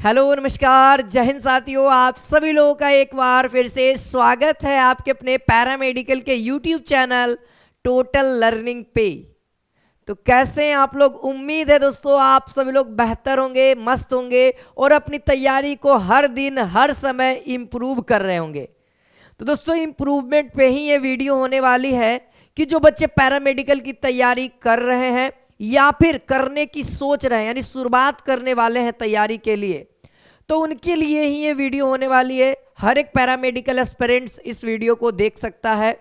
Hello नमस्कार जय हिंद साथियों, आप सभी लोगों का एक बार फिर से स्वागत है आपके अपने पैरामेडिकल के यूट्यूब चैनल टोटल लर्निंग पे। तो कैसे हैं आप लोग? उम्मीद है दोस्तों आप सभी लोग बेहतर होंगे, मस्त होंगे और अपनी तैयारी को हर दिन हर समय इम्प्रूव कर रहे होंगे। तो दोस्तों इम्प्रूवमेंट पे ही ये वीडियो होने वाली है कि जो बच्चे पैरामेडिकल की तैयारी कर रहे हैं या फिर करने की सोच रहे हैं, यानी शुरुआत करने वाले हैं तैयारी के लिए, तो उनके लिए ही ये वीडियो होने वाली है। हर एक पैरामेडिकल एस्पिरेंट्स इस वीडियो को देख सकता है।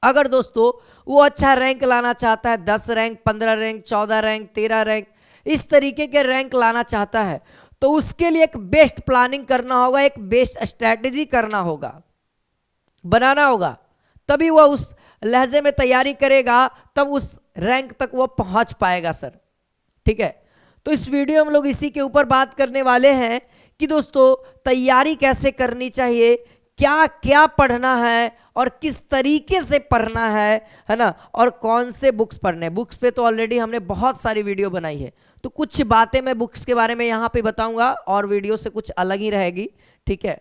अगर दोस्तों वो अच्छा रैंक लाना चाहता है, 10 रैंक, 15 रैंक, 14 रैंक, 13 रैंक, इस तरीके के रैंक लाना चाहता है, तो उसके लिए एक बेस्ट प्लानिंग करना होगा, एक बेस्ट स्ट्रैटेजी करना होगा, बनाना होगा। तभी वह उस लहजे में तैयारी करेगा, तब उस रैंक तक वह पहुंच पाएगा सर। ठीक है, तो इस वीडियो में हम लोग इसी के ऊपर बात करने वाले हैं कि दोस्तों तैयारी कैसे करनी चाहिए, क्या क्या पढ़ना है और किस तरीके से पढ़ना है ना, और कौन से बुक्स पढ़ने हैं। बुक्स पे तो ऑलरेडी हमने बहुत सारी वीडियो बनाई है, तो कुछ बातें मैं बुक्स के बारे में यहाँ पे बताऊंगा और वीडियो से कुछ अलग ही रहेगी। ठीक है,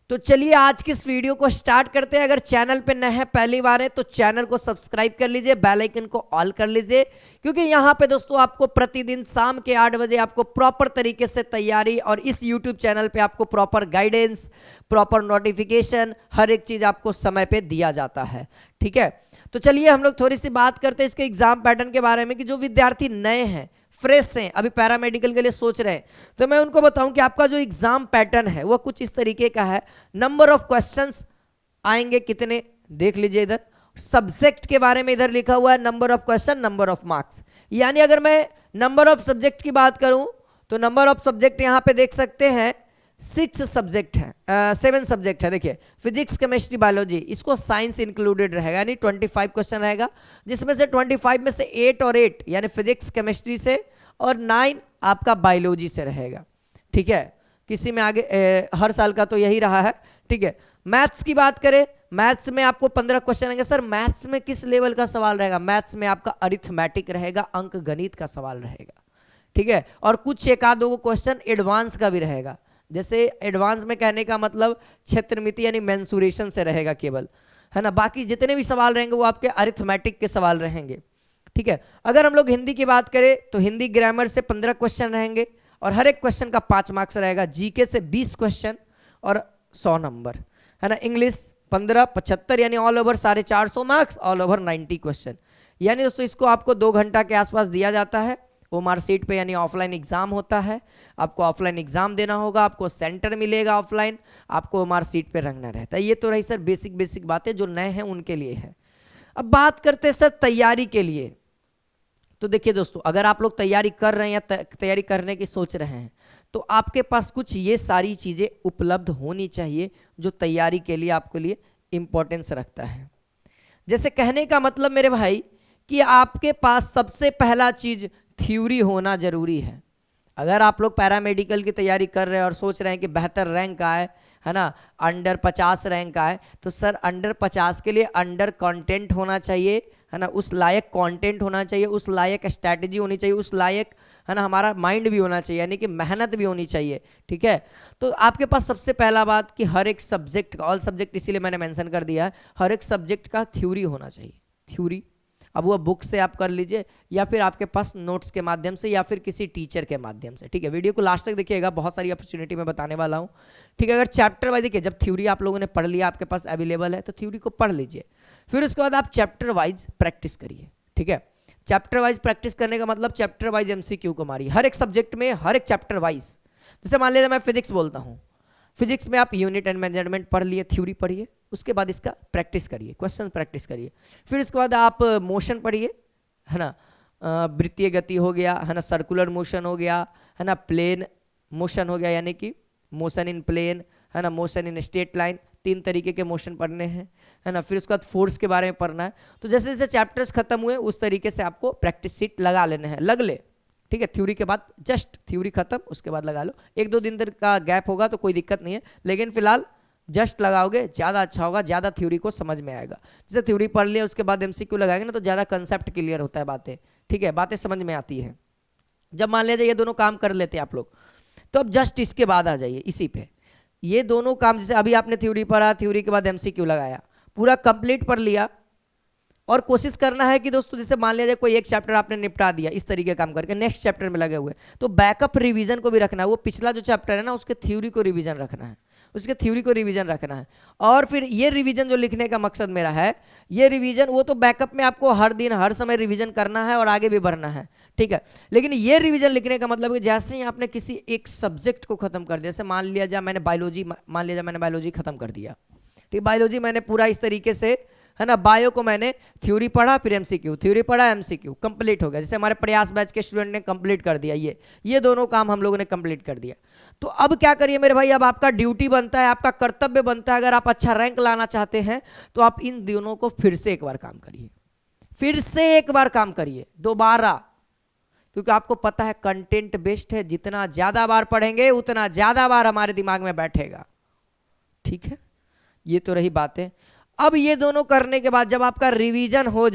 तो चलिए आज की इस वीडियो को स्टार्ट करते हैं। अगर चैनल पे नए हैं, पहली बार है, तो चैनल को सब्सक्राइब कर लीजिए, बेल आइकन को ऑल कर लीजिए, क्योंकि यहाँ पे दोस्तों आपको प्रतिदिन शाम के 8 बजे आपको प्रॉपर तरीके से तैयारी और इस यूट्यूब चैनल पे आपको प्रॉपर गाइडेंस, प्रॉपर नोटिफिकेशन, हर एक चीज़ आपको समय पे दिया जाता है। ठीक है, तो चलिए हम लोग थोड़ी सी बात करते हैं इसके एग्जाम पैटर्न के बारे में कि जो विद्यार्थी नए हैं, फ्रेश हैं, अभी पैरामेडिकल के लिए सोच रहे हैं, तो मैं उनको बताऊं कि आपका जो एग्जाम पैटर्न है वह कुछ इस तरीके का है। नंबर ऑफ क्वेश्चंस आएंगे कितने, देख लीजिए इधर सब्जेक्ट के बारे में इधर लिखा हुआ है number of question, number of marks. यानी अगर मैं नंबर ऑफ सब्जेक्ट की बात करूं तो नंबर ऑफ सब्जेक्ट यहां पे देख सकते हैं 6 सब्जेक्ट है, 7 सब्जेक्ट है। देखिए फिजिक्स, केमिस्ट्री, बायोलॉजी, इसको साइंस इंक्लूडेड रहेगा, यानी 25 क्वेश्चन रहेगा, जिसमें से 25 में से 8 और 8 यानी फिजिक्स केमिस्ट्री से और 9 आपका बायोलॉजी से रहेगा। ठीक है, किसी में आगे हर साल का तो यही रहा है। ठीक है, मैथ्स की बात करें, मैथ्स में आपको 15 क्वेश्चन रहेंगे। सर मैथ्स में किस लेवल का सवाल रहेगा? मैथ्स में आपका अरिथमेटिक रहेगा, अंक गणित का सवाल रहेगा। ठीक है, और कुछ एक आध दो क्वेश्चन एडवांस का भी रहेगा। जैसे एडवांस में कहने का मतलब क्षेत्रमिति यानी मेंसुरेशन से रहेगा केवल, है ना। बाकी जितने भी सवाल रहेंगे वो आपके अरिथमेटिक के सवाल रहेंगे। ठीक है, अगर हम लोग हिंदी की बात करें तो हिंदी ग्रामर से 15 क्वेश्चन रहेंगे और हर एक क्वेश्चन का 5 मार्क्स रहेगा। जीके से 20 क्वेश्चन और 100 नंबर, है ना। इंग्लिश 15, 75 यानी all over 450 marks, all over 90 question. यानी दोस्तों इसको आपको 2 घंटा के आसपास दिया जाता है। वो मार्कशीट पे यानी ऑफलाइन एग्जाम होता है, आपको ऑफलाइन एग्जाम देना होगा, आपको सेंटर मिलेगा ऑफलाइन, आपको मार्कशीट पे रखना रहता है। ये तो रही सर बेसिक बातें, जो नए हैं उनके लिए है। अब बात करते हैं सर तैयारी के लिए। तो देखिए दोस्तों, अगर आप लोग तैयारी कर रहे हैं या तैयारी करने की सोच रहे हैं, तो आपके पास कुछ ये सारी चीज़ें उपलब्ध होनी चाहिए जो तैयारी के लिए आपके लिए इंपॉर्टेंस रखता है। जैसे कहने का मतलब मेरे भाई कि आपके पास सबसे पहला चीज़ थ्योरी होना जरूरी है। अगर आप लोग पैरामेडिकल की तैयारी कर रहे हैं और सोच रहे हैं कि बेहतर रैंक आए, है ना, अंडर 50 रैंक आए, तो सर अंडर 50 के लिए अंडर कंटेंट होना चाहिए, है ना, उस लायक कंटेंट होना चाहिए, उस लायक स्ट्रैटेजी होनी चाहिए, उस लायक, है ना, हमारा माइंड भी होना चाहिए, यानी कि मेहनत भी होनी चाहिए। ठीक है, तो आपके पास सबसे पहला बात कि हर एक सब्जेक्ट का, ऑल सब्जेक्ट इसीलिए मैंने मेंशन कर दिया है, हर एक सब्जेक्ट का थ्योरी होना चाहिए। थ्योरी अब वो बुक से आप कर लीजिए या फिर आपके पास नोट्स के माध्यम से या फिर किसी टीचर के माध्यम से। ठीक है, वीडियो को लास्ट तक देखिएगा, बहुत सारी अपॉर्चुनिटी मैं बताने वाला हूँ। ठीक है, अगर चैप्टर वाइज देखिए, जब थ्योरी आप लोगों ने पढ़ लिया, आपके पास अवेलेबल है, तो थ्योरी को पढ़ लीजिए, फिर उसके बाद आप चैप्टर वाइज प्रैक्टिस करिए। ठीक है, चैप्टर वाइज प्रैक्टिस करने का मतलब चैप्टर वाइज MCQ को मारिए, हर एक सब्जेक्ट में हर एक चैप्टर वाइज। जैसे मान लीजिए मैं फिजिक्स बोलता हूँ, फिजिक्स में आप यूनिट एंड मेजरमेंट पढ़ लिए, थ्योरी पढ़िए, उसके बाद इसका प्रैक्टिस करिए, क्वेश्चन प्रैक्टिस करिए, फिर उसके बाद आप मोशन पढ़िए, है ना, वृत्तीय गति हो गया, है ना, सर्कुलर मोशन हो गया, है ना, प्लेन मोशन हो गया, यानी कि मोशन इन प्लेन, है ना, मोशन इन स्ट्रेट लाइन, 3 तरीके के मोशन पढ़ने हैं, है ना। फिर उसके बाद फोर्स के बारे में पढ़ना है। तो जैसे जैसे चैप्टर्स खत्म हुए उस तरीके से आपको प्रैक्टिस सीट लगा लेने हैं, लग ले। ठीक है, थ्योरी के बाद जस्ट थ्योरी खत्म, उसके बाद लगा लो। 1-2 दिन का गैप होगा तो कोई दिक्कत नहीं है, लेकिन फिलहाल जस्ट लगाओगे ज़्यादा अच्छा होगा, ज़्यादा थ्योरी को समझ में आएगा। जैसे थ्योरी पढ़ लिया उसके बाद MCQ लगाएंगे ना, तो ज़्यादा कंसेप्ट क्लियर होता है, बातें, ठीक है, बातें समझ में आती है। जब मान लीजिए ये दोनों काम कर लेते हैं आप लोग, तो अब जस्ट इसके बाद आ जाइए इसी पे। ये दोनों काम, जैसे अभी आपने थ्योरी पढ़ा, थ्योरी के बाद एमसीक्यू लगाया, पूरा कंप्लीट पढ़ लिया, और कोशिश करना है कि दोस्तों जैसे मान लिया जाए कोई एक चैप्टर आपने निपटा दिया इस तरीके काम करके, नेक्स्ट चैप्टर में लगे हुए, तो बैकअप रिवीजन को भी रखना है। वो पिछला जो चैप्टर है ना उसके थ्योरी को रिवीजन रखना है, उसके थ्योरी को रिवीजन रखना है। और फिर ये रिवीजन जो लिखने का मकसद मेरा है, ये रिवीजन वो तो बैकअप में आपको हर दिन हर समय रिवीजन करना है और आगे भी बढ़ना है, ठीक है। लेकिन ये रिवीजन लिखने का मतलब कि जैसे ही आपने किसी एक सब्जेक्ट को खत्म कर दिया, जैसे मान लिया जाए मैंने बायोलॉजी खत्म कर दिया, ठीक, बायोलॉजी मैंने पूरा इस तरीके से, है ना, बायो को मैंने थ्योरी पढ़ा फिर एमसीक्यू, थ्योरी पढ़ा एमसीक्यू, कंप्लीट हो गया। जैसे हमारे प्रयास बैच के स्टूडेंट ने कंप्लीट कर दिया, ये दोनों काम हम लोगों ने कंप्लीट कर दिया। तो अब क्या करिए मेरे भाई, अब आपका ड्यूटी बनता है, आपका कर्तव्य बनता है, अगर आप अच्छा रैंक लाना चाहते हैं तो आप इन दोनों को फिर से एक बार काम करिए, फिर से एक बार काम करिए दोबारा, क्योंकि आपको पता है कंटेंट बेस्ड है, जितना ज्यादा बार पढ़ेंगे उतना ज्यादा बार हमारे दिमाग में बैठेगा, ठीक है। ये तो रही बातें। अब ये दोनों करने के बाद जब आपका रिवीजन हो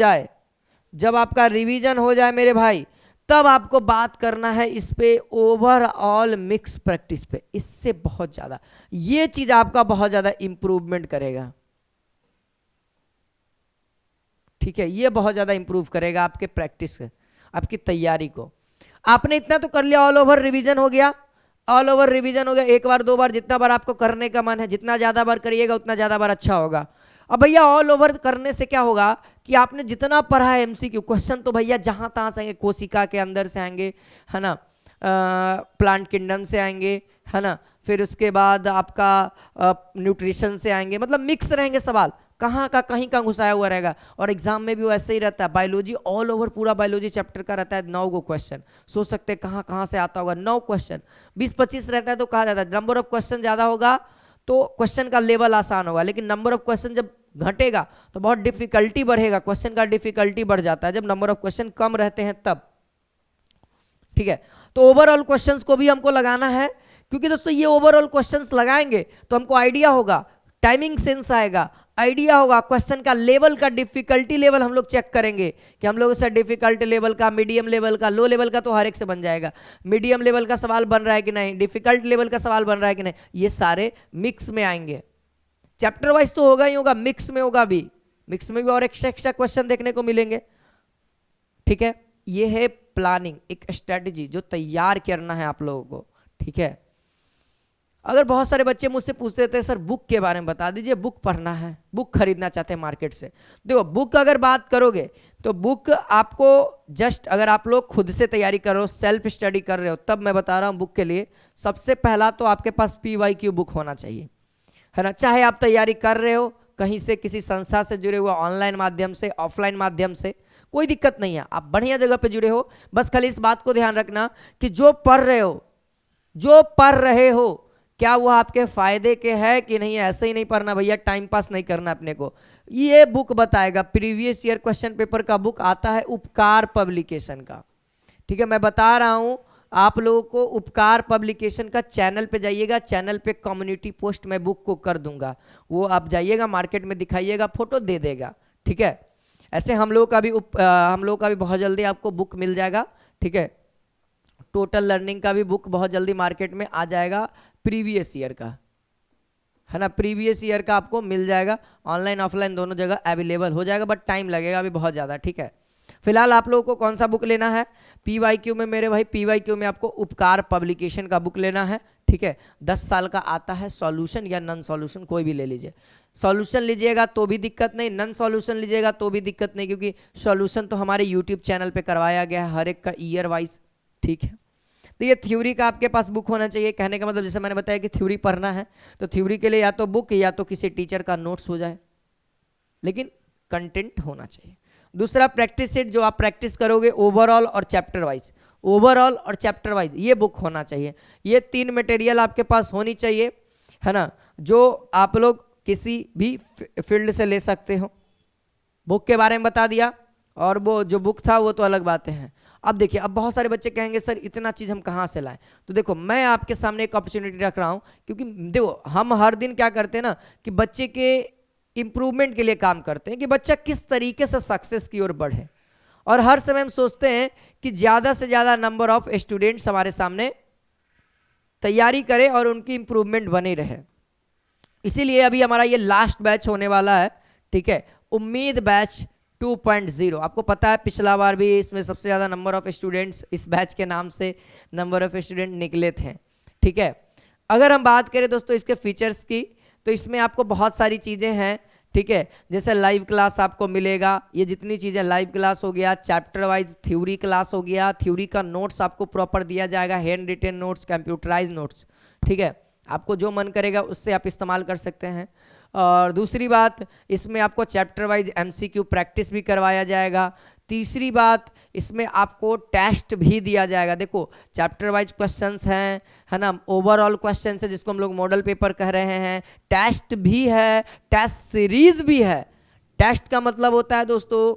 जाए, मेरे भाई, तब आपको बात करना है इस पे ओवरऑल मिक्स प्रैक्टिस पे। इससे बहुत ज्यादा ये चीज आपका बहुत ज्यादा इंप्रूवमेंट करेगा, ठीक है। ये बहुत ज्यादा इंप्रूव करेगा आपके प्रैक्टिस, आपकी तैयारी को। आपने इतना तो कर लिया, ऑल ओवर रिवीजन हो गया, एक बार दो बार, जितना बार आपको करने का मन है, जितना ज्यादा बार करिएगा उतना ज्यादा बार अच्छा होगा। अब भैया ऑल ओवर करने से क्या होगा कि आपने जितना पढ़ा है एमसीक्यू क्वेश्चन, तो भैया जहां तहां से आएंगे, कोशिका के अंदर से आएंगे, है ना, प्लांट किंगडम से आएंगे, है ना, फिर उसके बाद आपका न्यूट्रिशन से आएंगे, मतलब मिक्स रहेंगे सवाल, कहाँ का कहीं का घुसाया हुआ रहेगा। और एग्जाम में भी वो ऐसे ही रहता है, बायोलॉजी ऑल ओवर पूरा बायोलॉजी चैप्टर का रहता है 9 गो क्वेश्चन। सोच सकते हैं कहाँ कहाँ से आता होगा 9 क्वेश्चन, 20-25 रहता है तो कहा जाता है नंबर ऑफ क्वेश्चन ज़्यादा होगा तो क्वेश्चन का लेवल आसान होगा, लेकिन नंबर ऑफ क्वेश्चन जब घटेगा तो बहुत डिफिकल्टी बढ़ेगा, क्वेश्चन का डिफिकल्टी बढ़ जाता है जब नंबर ऑफ क्वेश्चन कम रहते हैं तब, ठीक है। तो ओवरऑल क्वेश्चंस को भी हमको लगाना है, क्योंकि दोस्तों ये ओवरऑल क्वेश्चंस लगाएंगे तो हमको आइडिया होगा, टाइमिंग सेंस आएगा, आइडिया होगा, क्वेश्चन का लेवल का डिफिकल्टी लेवल हम लोग चेक करेंगे कि हम लोग से डिफिकल्ट लेवल का, मीडियम लेवल का, लो लेवल का तो हर एक से बन जाएगा, मीडियम लेवल का सवाल बन रहा है कि नहीं, डिफिकल्ट लेवल का सवाल बन रहा है कि नहीं, ये सारे मिक्स में आएंगे। चैप्टर वाइज तो होगा ही होगा, मिक्स में होगा भी, मिक्स में भी और एक्स्ट्रा क्वेश्चन देखने को मिलेंगे, ठीक है। ये है प्लानिंग, एक स्ट्रेटजी जो तैयार करना है आप लोगों को, ठीक है। अगर बहुत सारे बच्चे मुझसे पूछते थे सर बुक के बारे में बता दीजिए, बुक पढ़ना है, बुक खरीदना चाहते हैं मार्केट से। देखो बुक अगर बात करोगे तो बुक आपको जस्ट, अगर आप लोग खुद से तैयारी कर रहे हो, सेल्फ स्टडी कर रहे हो, तब मैं बता रहा हूँ बुक के लिए सबसे पहला तो आपके पास PYQ बुक होना चाहिए, है ना। चाहे आप तैयारी कर रहे हो कहीं से, किसी संस्था से जुड़े हुए, ऑनलाइन माध्यम से, ऑफलाइन माध्यम से, कोई दिक्कत नहीं है, आप बढ़िया जगह पे जुड़े हो। बस खाली इस बात को ध्यान रखना कि जो पढ़ रहे हो क्या वो आपके फायदे के है कि नहीं, ऐसे ही नहीं पढ़ना भैया, टाइम पास नहीं करना अपने को। ये बुक बताएगा, प्रीवियस ईयर क्वेश्चन पेपर का बुक आता है उपकार पब्लिकेशन का, ठीक है। मैं बता रहा हूं आप लोगों को, उपकार पब्लिकेशन का चैनल पे जाइएगा, चैनल पे कम्युनिटी पोस्ट मैं बुक को कर दूंगा, वो आप जाइएगा मार्केट में दिखाइएगा, फोटो दे देगा, ठीक है। ऐसे हम लोग का भी बहुत जल्दी आपको बुक मिल जाएगा, ठीक है। टोटल लर्निंग का भी बुक बहुत जल्दी मार्केट में आ जाएगा, प्रीवियस ईयर का, है ना, प्रीवियस ईयर का आपको मिल जाएगा, ऑनलाइन ऑफलाइन दोनों जगह अवेलेबल हो जाएगा, बट टाइम लगेगा अभी बहुत ज़्यादा, ठीक है। फिलहाल आप लोगों को कौन सा बुक लेना है PYQ में मेरे भाई, PYQ में आपको उपकार पब्लिकेशन का बुक लेना है, ठीक है। 10 साल का आता है, सॉल्यूशन या नन सॉल्यूशन कोई भी ले लीजिए। सॉल्यूशन लीजिएगा तो भी दिक्कत नहीं, नन सॉल्यूशन लीजिएगा तो भी दिक्कत नहीं, क्योंकि सॉल्यूशन तो हमारे यूट्यूब चैनल पे करवाया गया है हर एक का ईयर वाइज, ठीक है। तो ये थ्योरी का आपके पास बुक होना चाहिए, कहने का मतलब जैसे मैंने बताया कि थ्योरी पढ़ना है तो थ्योरी के लिए या तो बुक या तो किसी टीचर का नोट्स हो जाए, लेकिन कंटेंट होना चाहिए। दूसरा प्रैक्टिस सेट, जो आप प्रैक्टिस करोगे ओवरऑल और चैप्टर वाइज, ये बुक होना चाहिए। ये 3 मटेरियल आपके पास होनी चाहिए, है ना, जो आप लोग किसी भी फील्ड से ले सकते हो। बुक के बारे में बता दिया, और वो जो बुक था वो तो अलग बातें हैं। अब देखिए, अब बहुत सारे बच्चे कहेंगे सर इतना चीज़ हम कहाँ से लाएं, तो देखो मैं आपके सामने एक अपॉर्चुनिटी रख रहा हूँ, क्योंकि देखो हम हर दिन क्या करते हैं ना कि बच्चे के इम्प्रूवमेंट के लिए काम करते हैं कि बच्चा किस तरीके से सक्सेस की ओर बढ़े, और हर समय हम सोचते हैं कि ज़्यादा से ज़्यादा नंबर ऑफ स्टूडेंट्स हमारे सामने तैयारी करें और उनकी इम्प्रूवमेंट बनी रहे। इसीलिए अभी हमारा ये लास्ट बैच होने वाला है, ठीक है, उम्मीद बैच 2.0। आपको पता है पिछला बार भी इसमें सबसे ज़्यादा नंबर ऑफ स्टूडेंट्स इस बैच के नाम से नंबर ऑफ स्टूडेंट निकले थे, ठीक है। अगर हम बात करें दोस्तों इसके फीचर्स की, तो इसमें आपको बहुत सारी चीज़ें हैं, ठीक है, जैसे लाइव क्लास आपको मिलेगा। ये जितनी चीज़ें, लाइव क्लास हो गया, चैप्टर वाइज थ्योरी क्लास हो गया, थ्योरी का नोट्स आपको प्रॉपर दिया जाएगा, hand written notes, computerise notes, ठीक है। आपको जो मन करेगा उससे आप इस्तेमाल कर सकते हैं। और दूसरी बात, इसमें आपको चैप्टर वाइज एमसीक्यू प्रैक्टिस भी करवाया जाएगा। तीसरी बात, इसमें आपको टेस्ट भी दिया जाएगा। देखो चैप्टर वाइज क्वेश्चंस हैं, है ना, ओवरऑल क्वेश्चंस है जिसको हम लोग मॉडल पेपर कह रहे हैं, टेस्ट भी है, टेस्ट सीरीज भी है। टेस्ट का मतलब होता है दोस्तों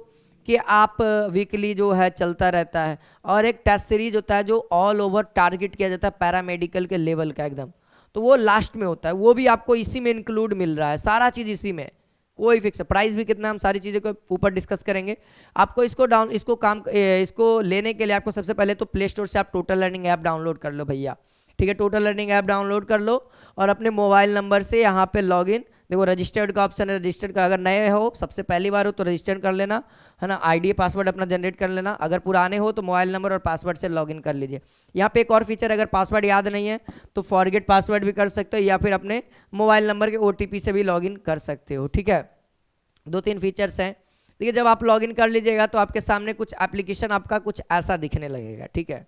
कि आप वीकली जो है चलता रहता है, और एक टेस्ट सीरीज होता है जो ऑल ओवर टारगेट किया जाता है पैरामेडिकल के लेवल का एकदम, तो वो लास्ट में होता है। वो भी आपको इसी में इंक्लूड मिल रहा है, सारा चीज़ इसी में, कोई फिक्स है। प्राइस भी कितना, हम सारी चीज़ें को ऊपर डिस्कस करेंगे। आपको इसको लेने के लिए आपको सबसे पहले तो प्ले स्टोर से आप टोटल लर्निंग ऐप डाउनलोड कर लो भैया, ठीक है। टोटल लर्निंग ऐप डाउनलोड कर लो और अपने मोबाइल नंबर से यहाँ पे लॉगिन, देखो रजिस्टर्ड का ऑप्शन है, रजिस्टर्ड का, अगर नए हो, सबसे पहली बार हो तो रजिस्टर कर लेना, है ना, आईडी पासवर्ड अपना जनरेट कर लेना। अगर पुराने हो तो मोबाइल नंबर और पासवर्ड से लॉगिन कर लीजिए। यहाँ पे एक और फीचर, अगर पासवर्ड याद नहीं है तो फॉरगेट पासवर्ड भी कर सकते हो, या फिर अपने मोबाइल नंबर के OTP से भी लॉगिन कर सकते हो, ठीक है। 2-3 फीचर्स हैं। देखिए जब आप लॉगिन कर लीजिएगा तो आपके सामने कुछ एप्लीकेशन आपका कुछ ऐसा दिखने लगेगा, ठीक है।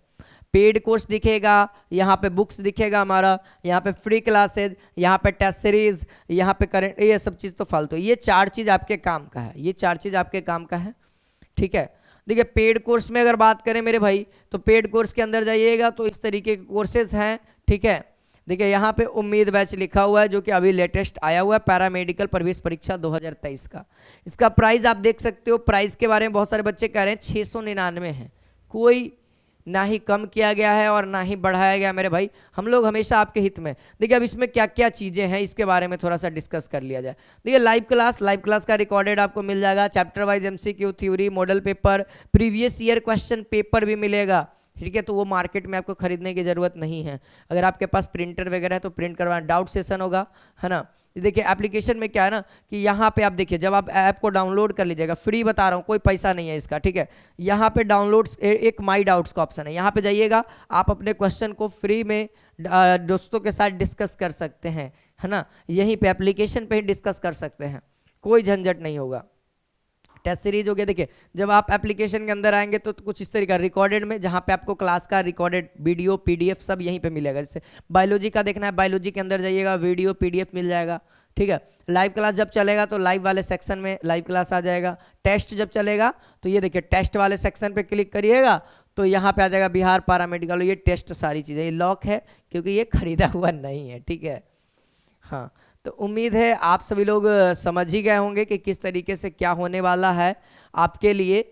पेड कोर्स दिखेगा, यहाँ पे बुक्स दिखेगा हमारा, यहाँ पे फ्री क्लासेज, यहाँ पे टेस्ट सीरीज, यहाँ पे करेंट, ये सब चीज़ तो फालतू। ये 4 चीज़ आपके काम का है, ये 4 चीज़ आपके काम का है, ठीक है। देखिए पेड कोर्स में अगर बात करें मेरे भाई, तो पेड कोर्स के अंदर जाइएगा तो इस तरीके के कोर्सेज हैं, ठीक है। देखिए यहाँ पे उम्मीद बैच लिखा हुआ है जो कि अभी लेटेस्ट आया हुआ है, पैरामेडिकल प्रवेश परीक्षा 2023 का। इसका प्राइस आप देख सकते हो। प्राइस के बारे में बहुत सारे बच्चे कह रहे हैं 699 है, कोई ना ही कम किया गया है और ना ही बढ़ाया गया मेरे भाई, हम लोग हमेशा आपके हित में। देखिए अब इसमें क्या क्या चीज़ें हैं इसके बारे में थोड़ा सा डिस्कस कर लिया जाए। देखिए लाइव क्लास का रिकॉर्डेड आपको मिल जाएगा, chapter wise MCQ, theory, model paper, previous year question paper भी मिलेगा, ठीक है। तो वो मार्केट में आपको खरीदने की ज़रूरत नहीं है। अगर आपके पास प्रिंटर वगैरह है तो प्रिंट करवाना, डाउट सेशन होगा, है ना। देखिए एप्लीकेशन में क्या है ना कि यहाँ पे आप देखिए, जब आप ऐप को डाउनलोड कर लीजिएगा, फ्री बता रहा हूँ, कोई पैसा नहीं है इसका, ठीक है। यहाँ पे डाउनलोड एक माई डाउट्स का ऑप्शन है, यहाँ पे जाइएगा, आप अपने क्वेश्चन को फ्री में दोस्तों के साथ डिस्कस कर सकते हैं, है ना। यहीं पे एप्लीकेशन पे ही डिस्कस कर सकते हैं, कोई झंझट नहीं होगा। टेस्ट सीरीज हो गया। देखिए जब आप एप्लीकेशन के अंदर आएंगे तो कुछ इस तरीका रिकॉर्डेड में, जहाँ पे आपको क्लास का रिकॉर्डेड वीडियो PDF सब यहीं पे मिलेगा। जैसे बायोलॉजी का देखना है, बायोलॉजी के अंदर जाइएगा, वीडियो PDF मिल जाएगा, ठीक है। लाइव क्लास जब चलेगा तो लाइव वाले सेक्शन में लाइव क्लास आ जाएगा। टेस्ट जब चलेगा तो ये देखिए टेस्ट वाले सेक्शन पे क्लिक करिएगा तो यहाँ पे आ जाएगा बिहार पैरामेडिकल, ये टेस्ट सारी चीज़ें। ये लॉक है क्योंकि ये खरीदा हुआ नहीं है, ठीक है। हाँ तो उम्मीद है आप सभी लोग समझ ही गए होंगे कि किस तरीके से क्या होने वाला है आपके लिए,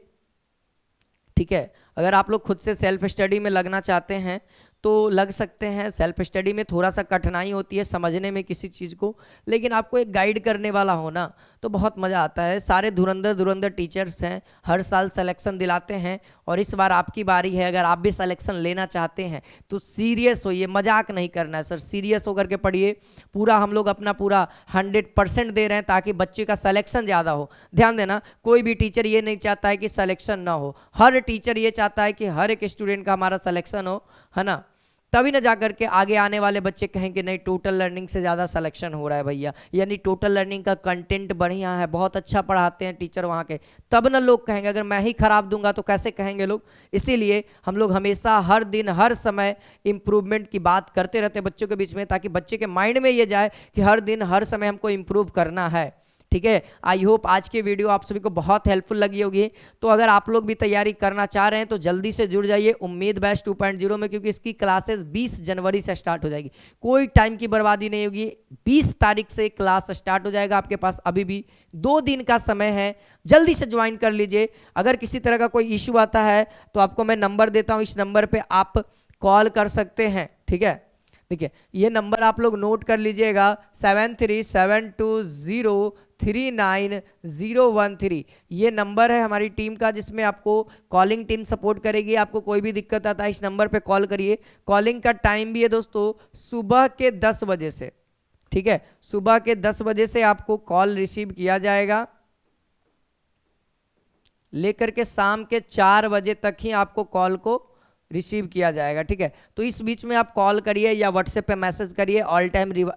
ठीक है। अगर आप लोग खुद से सेल्फ स्टडी में लगना चाहते हैं तो लग सकते हैं। सेल्फ स्टडी में थोड़ा सा कठिनाई होती है समझने में किसी चीज़ को, लेकिन आपको एक गाइड करने वाला होना तो बहुत मज़ा आता है। सारे धुरंधर टीचर्स हैं, हर साल सिलेक्शन दिलाते हैं और इस बार आपकी बारी है। अगर आप भी सिलेक्शन लेना चाहते हैं तो सीरियस होइए, मजाक नहीं करना है सर, सीरियस होकर के पढ़िए। पूरा हम लोग अपना पूरा 100% दे रहे हैं ताकि बच्चे का सिलेक्शन ज़्यादा हो। ध्यान देना, कोई भी टीचर ये नहीं चाहता है कि सिलेक्शन ना हो, हर टीचर ये चाहता है कि हर एक स्टूडेंट का हमारा सिलेक्शन हो, है ना। तभी ना जाकर के आगे आने वाले बच्चे कहेंगे नहीं टोटल लर्निंग से ज़्यादा सिलेक्शन हो रहा है भैया, यानी टोटल लर्निंग का कंटेंट बढ़िया है, बहुत अच्छा पढ़ाते हैं टीचर वहाँ के, तब ना लोग कहेंगे। अगर मैं ही खराब दूंगा तो कैसे कहेंगे लोग। इसीलिए हम लोग हमेशा हर दिन हर समय इम्प्रूवमेंट की बात करते रहते हैं बच्चों के बीच में, ताकि बच्चे के माइंड में ये जाए कि हर दिन हर समय हमको इम्प्रूव करना है, ठीक है। आई होप आज की वीडियो आप सभी को बहुत हेल्पफुल लगी होगी। तो अगर आप लोग भी तैयारी करना चाह रहे हैं तो जल्दी से जुड़ जाइए उम्मीद बैच 2.0 में, क्योंकि इसकी क्लासेस 20 जनवरी से स्टार्ट हो जाएगी। कोई टाइम की बर्बादी नहीं होगी, 20 तारीख से क्लास स्टार्ट हो जाएगा। आपके पास अभी भी 2 दिन का समय है, जल्दी से ज्वाइन कर लीजिए। अगर किसी तरह का कोई इशू आता है तो आपको मैं नंबर देता हूँ, इस नंबर पर आप कॉल कर सकते हैं, ठीक है। देखिए ये नंबर आप लोग नोट कर लीजिएगा, 7372039013। ये नंबर है हमारी टीम का, जिसमें आपको कॉलिंग टीम सपोर्ट करेगी। आपको कोई भी दिक्कत आता है इस नंबर पे कॉल करिए। कॉलिंग का टाइम भी है दोस्तों सुबह के 10 बजे से, ठीक है, सुबह के 10 बजे से आपको कॉल रिसीव किया जाएगा, लेकर के शाम के 4 बजे तक ही आपको कॉल को रिसीव किया जाएगा, ठीक है। तो इस बीच में आप कॉल करिए या व्हाट्सएप पे मैसेज करिए, ऑल टाइम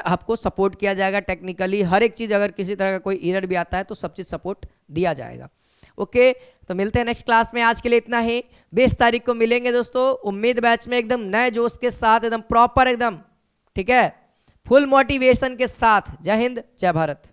आपको सपोर्ट किया जाएगा टेक्निकली। हर एक चीज़, अगर किसी तरह का कोई एरर भी आता है तो सब चीज़ सपोर्ट दिया जाएगा। ओके, तो मिलते हैं नेक्स्ट क्लास में। आज के लिए इतना ही। 20 तारीख को मिलेंगे दोस्तों उम्मीद बैच में, एकदम नए जोश के साथ, एकदम प्रॉपर, एकदम ठीक है, फुल मोटिवेशन के साथ। जय हिंद, जय भारत।